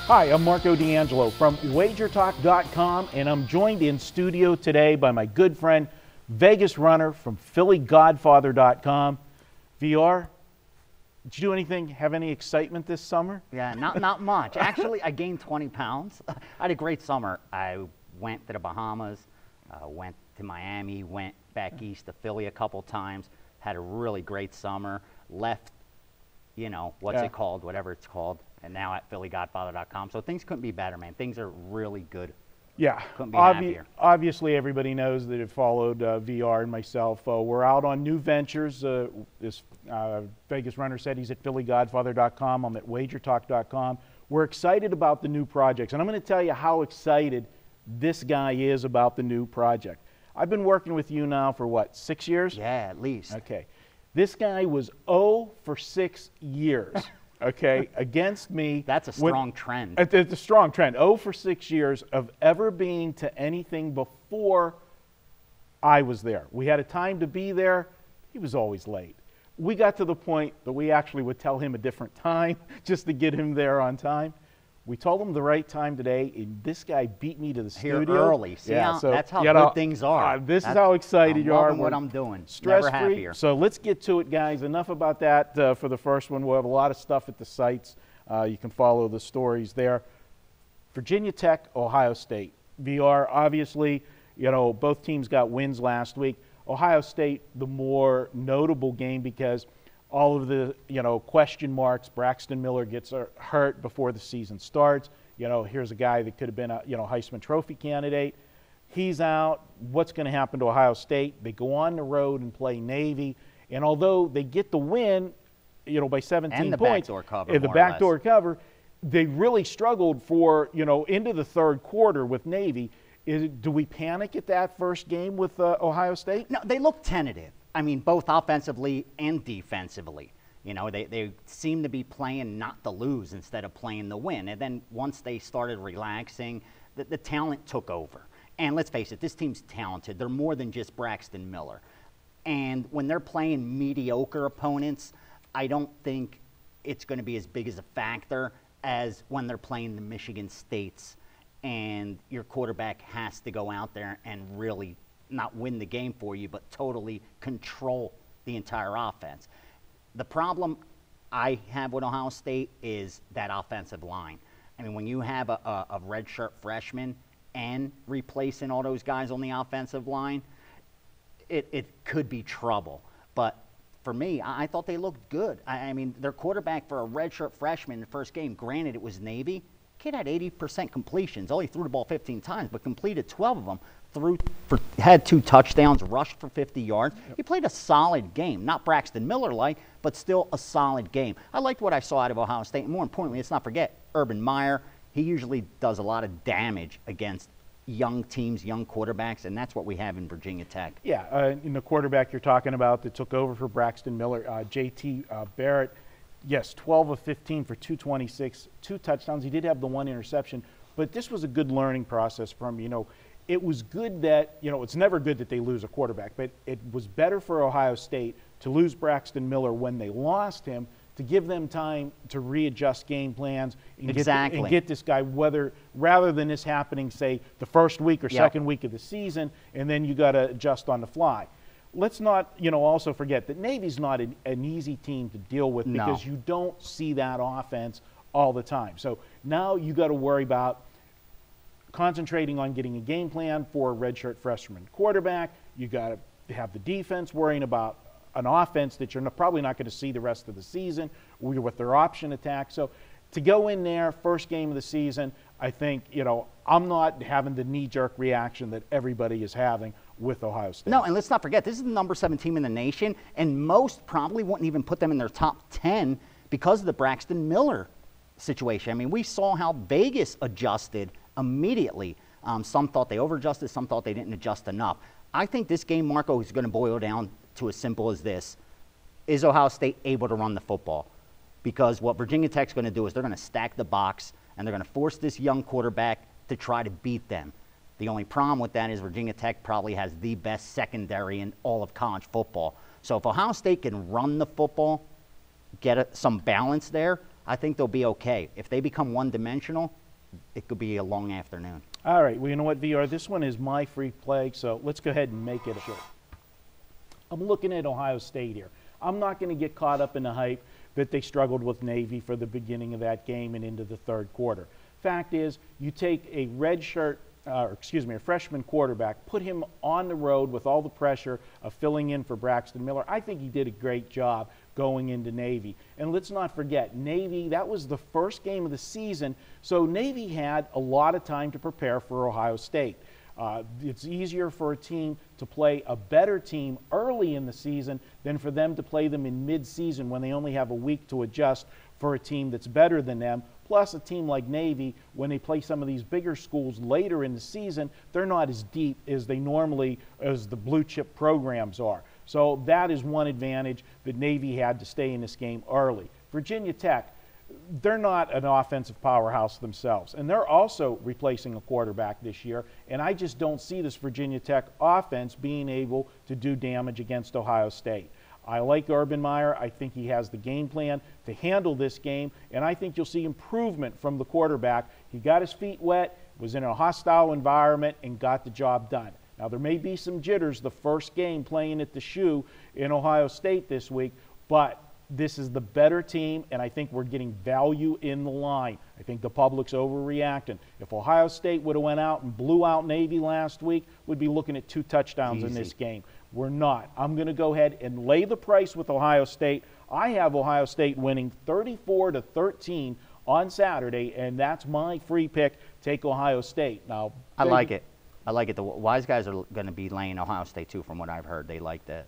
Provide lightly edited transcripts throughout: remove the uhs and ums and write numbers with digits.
Hi, I'm Marco D'Angelo from WagerTalk.com, and I'm joined in studio today by my good friend, Vegas Runner from PhillyGodfather.com. VR, did you do anything, have any excitement this summer? Yeah, not much. Actually, I gained 20 pounds. I had a great summer. I went to the Bahamas, went to Miami, went back east to Philly a couple times, had a really great summer, left, you know, what's it called, whatever it's called, and now at PhillyGodfather.com. So things couldn't be better, man. Things are really good. Yeah, couldn't be happier. Obviously everybody knows that have followed VR and myself. We're out on new ventures. This Vegas Runner said he's at PhillyGodfather.com. I'm at WagerTalk.com. We're excited about the new projects, and I'm going to tell you how excited this guy is about the new project. I've been working with you now for what, 6 years? Yeah, at least. Okay. This guy was 0 for 6 years. Okay, against me. That's a strong trend. It's a strong trend. 0 for 6 years of ever being to anything before I was there. We had a time to be there. He was always late. We got to the point that we actually would tell him a different time just to get him there on time. We told him the right time today, and this guy beat me to the studio. Here early. See, yeah, so, that's how good things are. This is how excited you are. I'm loving what I'm doing. Stress-free. Never happier. So let's get to it, guys. Enough about that for the first one. We'll have a lot of stuff at the sites. You can follow the stories there. Virginia Tech, Ohio State. VR, obviously, you know, both teams got wins last week. Ohio State, the more notable game because all of the, you know, question marks. Braxton Miller gets hurt before the season starts. You know, here's a guy that could have been a, you know, Heisman Trophy candidate. He's out. What's going to happen to Ohio State? They go on the road and play Navy. And although they get the win, you know, by 17 and the points. Backdoor cover, the backdoor cover, they really struggled for, you know, into the third quarter with Navy. Do we panic at that first game with Ohio State? No, they look tentative. I mean, both offensively and defensively. You know, they seem to be playing not to lose instead of playing to win. And then once they started relaxing, the talent took over. And let's face it, this team's talented. They're more than just Braxton Miller. And when they're playing mediocre opponents, I don't think it's going to be as big as a factor as when they're playing the Michigan States and your quarterback has to go out there and really not win the game for you, but totally control the entire offense. The problem I have with Ohio State is that offensive line. I mean, when you have a redshirt freshman and replacing all those guys on the offensive line, it could be trouble. But for me, I thought they looked good. I mean, their quarterback for a redshirt freshman in the first game, granted it was Navy, kid had 80% completions, only threw the ball 15 times, but completed 12 of them. Had 2 touchdowns, rushed for 50 yards. He played a solid game, not Braxton Miller-like, but still a solid game. I liked what I saw out of Ohio State, and more importantly, let's not forget, Urban Meyer, he usually does a lot of damage against young teams, young quarterbacks, and that's what we have in Virginia Tech. Yeah, in the quarterback you're talking about that took over for Braxton Miller, J.T. Barrett, yes, 12 of 15 for 226, 2 touchdowns. He did have the 1 interception, but this was a good learning process from, you know, it was good that, you know, it's never good that they lose a quarterback, but it was better for Ohio State to lose Braxton Miller when they lost him to give them time to readjust game plans and, get this guy, rather than this happening, say, the first week or second week of the season, and then you got to adjust on the fly. Let's not, you know, also forget that Navy's not an easy team to deal with because you don't see that offense all the time. So now you got to worry about concentrating on getting a game plan for a redshirt freshman quarterback. You got to have the defense worrying about an offense that you're probably not going to see the rest of the season with their option attack. So to go in there, first game of the season, I think, you know, I'm not having the knee-jerk reaction that everybody is having with Ohio State. No, and let's not forget, this is the number 7 team in the nation, and most probably wouldn't even put them in their top 10 because of the Braxton Miller situation. I mean, we saw how Vegas adjusted immediately. Some thought they over-adjusted, some thought they didn't adjust enough. I think this game, Marco, is going to boil down to as simple as this. Is Ohio State able to run the football? Because what Virginia Tech's going to do is they're going to stack the box, and they're going to force this young quarterback to try to beat them. The only problem with that is Virginia Tech probably has the best secondary in all of college football. So if Ohio State can run the football, get some balance there, I think they'll be okay. If they become one-dimensional, it could be a long afternoon. All right, well, you know what, VR, this one is my free play, so let's go ahead and make it short. I'm looking at Ohio State here. I'm not going to get caught up in the hype that they struggled with Navy for the beginning of that game and into the third quarter. Fact is, you take a a freshman quarterback, put him on the road with all the pressure of filling in for Braxton Miller. I think he did a great job going into Navy. And let's not forget, Navy, that was the first game of the season, so Navy had a lot of time to prepare for Ohio State. It's easier for a team to play a better team early in the season than for them to play them in mid-season when they only have a week to adjust for a team that's better than them. Plus, a team like Navy, when they play some of these bigger schools later in the season, they're not as deep as as the blue chip programs are. So that is one advantage that Navy had to stay in this game early. Virginia Tech, they're not an offensive powerhouse themselves, and they're also replacing a quarterback this year, and I just don't see this Virginia Tech offense being able to do damage against Ohio State. I like Urban Meyer. I think he has the game plan to handle this game, and I think you'll see improvement from the quarterback. He got his feet wet, was in a hostile environment, and got the job done. Now, there may be some jitters the first game playing at the Shoe in Ohio State this week, but this is the better team, and I think we're getting value in the line. I think the public's overreacting. If Ohio State would have went out and blew out Navy last week, we'd be looking at 2 touchdowns in this game. We're not. I'm going to go ahead and lay the price with Ohio State. I have Ohio State winning 34-13 on Saturday, and that's my free pick. Take Ohio State. Now, I like it. I like it. The Wise guys are going to be laying Ohio State too, from what I've heard. They like the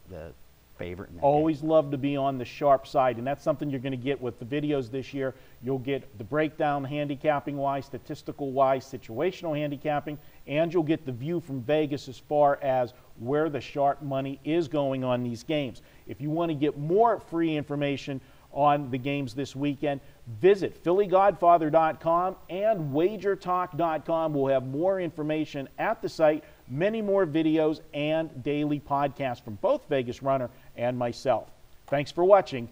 favorite in that always game. love to be on the sharp side, and that's something you're going to get with the videos this year. You'll get the breakdown handicapping-wise, statistical-wise, situational handicapping, and you'll get the view from Vegas as far as where the sharp money is going on these games. If you want to get more free information on the games this weekend, visit PhillyGodfather.com and WagerTalk.com. We'll have more information at the site, many more videos, and daily podcasts from both Vegas Runner and myself. Thanks for watching.